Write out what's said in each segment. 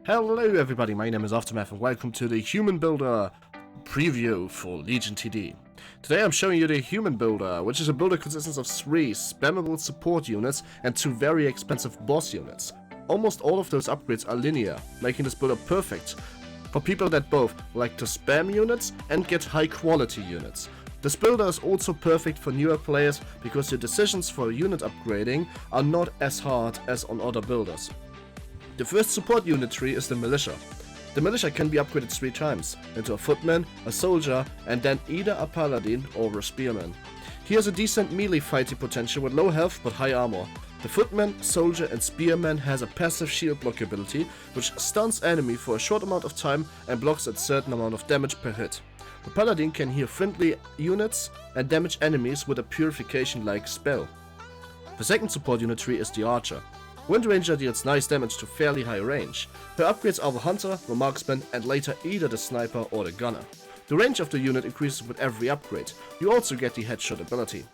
Hello everybody, my name is Aftermath and welcome to the Human Builder preview for Legion TD. Today I'm showing you the Human Builder, which is a builder consisting of 3 spammable support units and 2 very expensive boss units. Almost all of those upgrades are linear, making this builder perfect for people that both like to spam units and get high quality units. This builder is also perfect for newer players because your decisions for unit upgrading are not as hard as on other builders. The first support unit tree is the Militia. The Militia can be upgraded 3 times, into a Footman, a Soldier, and then either a Paladin or a Spearman. He has a decent melee fighting potential with low health but high armor. The Footman, Soldier and Spearman has a passive shield block ability, which stuns enemy for a short amount of time and blocks a certain amount of damage per hit. The Paladin can heal friendly units and damage enemies with a purification-like spell. The second support unit tree is the Archer. Wind Ranger deals nice damage to fairly high range. Her upgrades are the Hunter, the Marksman, and later either the Sniper or the Gunner. The range of the unit increases with every upgrade. You also get the Headshot ability.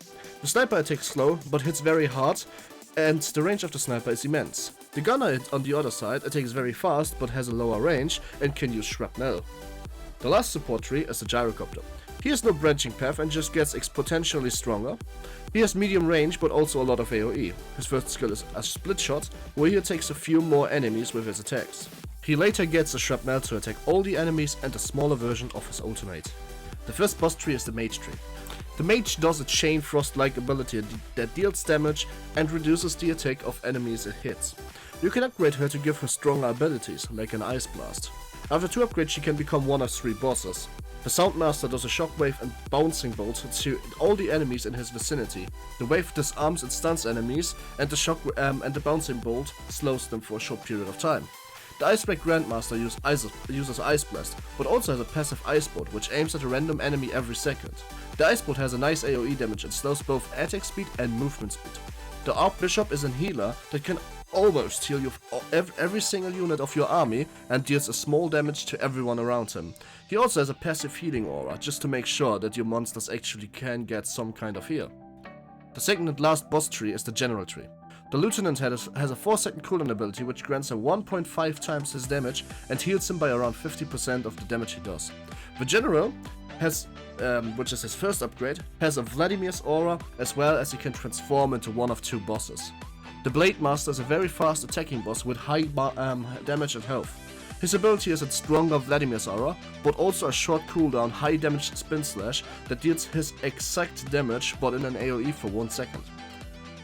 The Sniper attacks slow, but hits very hard, and the range of the Sniper is immense. The Gunner, on the other side, attacks very fast, but has a lower range and can use Shrapnel. The last support tree is the Gyrocopter. He has no branching path and just gets exponentially stronger. He has medium range but also a lot of AoE. His first skill is a split shot, where he attacks a few more enemies with his attacks. He later gets a Shrapnel to attack all the enemies and a smaller version of his ultimate. The first boss tree is the Mage tree. The Mage does a Chain Frost-like ability that deals damage and reduces the attack of enemies it hits. You can upgrade her to give her stronger abilities, like an Ice Blast. After 2 upgrades she can become one of 3 bosses. The Soundmaster does a shockwave and bouncing bolt to all the enemies in his vicinity. The wave disarms and stuns enemies, and the bouncing bolt slows them for a short period of time. The Iceberg Grandmaster uses Ice Blast, but also has a passive Ice Bolt, which aims at a random enemy every second. The Ice Bolt has a nice AoE damage and slows both attack speed and movement speed. The Archbishop is a healer that can almost heal you every single unit of your army and deals a small damage to everyone around him. He also has a passive healing aura, just to make sure that your monsters actually can get some kind of heal. The second and last boss tree is the General tree. The Lieutenant has a 4-second cooldown ability which grants him 1.5 times his damage and heals him by around 50% of the damage he does. The General has, which is his first upgrade, has a Vladimir's aura, as well as he can transform into one of 2 bosses. The Blade Master is a very fast attacking boss with high damage and health. His ability is a stronger Vladimir's aura, but also a short cooldown high damage Spin Slash that deals his exact damage but in an AoE for 1 second.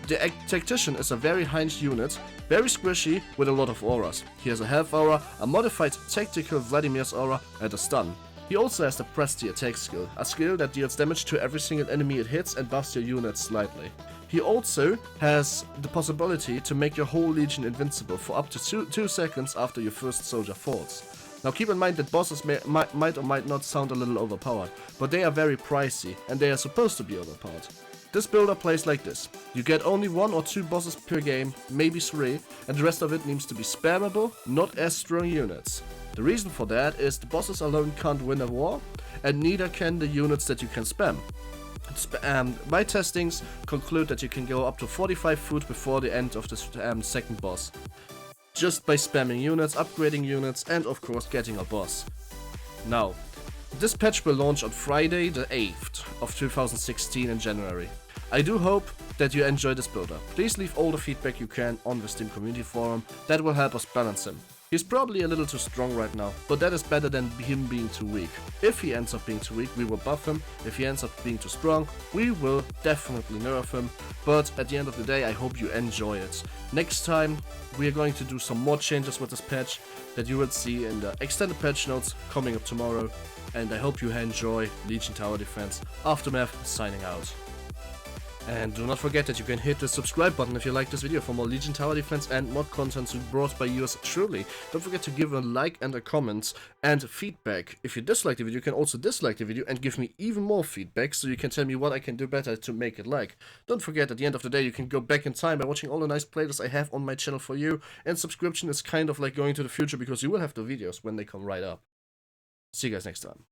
The Tactician is a very hinged unit, very squishy with a lot of auras. He has a health aura, a modified tactical Vladimir's aura and a stun. He also has the Press the Attack skill, a skill that deals damage to every single enemy it hits and buffs your unit slightly. He also has the possibility to make your whole legion invincible for up to 2 seconds after your first soldier falls. Now keep in mind that bosses might or might not sound a little overpowered, but they are very pricey and they are supposed to be overpowered. This builder plays like this. You get only 1 or 2 bosses per game, maybe 3, and the rest of it needs to be spammable, not as strong units. The reason for that is the bosses alone can't win a war, and neither can the units that you can spam. My testings conclude that you can go up to 45 food before the end of the second boss, just by spamming units, upgrading units, and of course getting a boss. Now, this patch will launch on Friday the 8th of 2016 in January. I do hope that you enjoy this builder. Please leave all the feedback you can on the Steam community forum, that will help us balance him. He's probably a little too strong right now, but that is better than him being too weak. If he ends up being too weak, we will buff him. If he ends up being too strong, we will definitely nerf him. But at the end of the day, I hope you enjoy it. Next time, we are going to do some more changes with this patch that you will see in the extended patch notes coming up tomorrow. And I hope you enjoy Legion Tower Defense. Aftermath signing out. And do not forget that you can hit the subscribe button if you like this video for more Legion Tower Defense and mod content brought by yours truly. Don't forget to give a like and a comment and feedback. If you dislike the video, you can also dislike the video and give me even more feedback so you can tell me what I can do better to make it like. Don't forget, at the end of the day, you can go back in time by watching all the nice playlists I have on my channel for you, and subscription is kind of like going to the future because you will have the videos when they come right up. See you guys next time.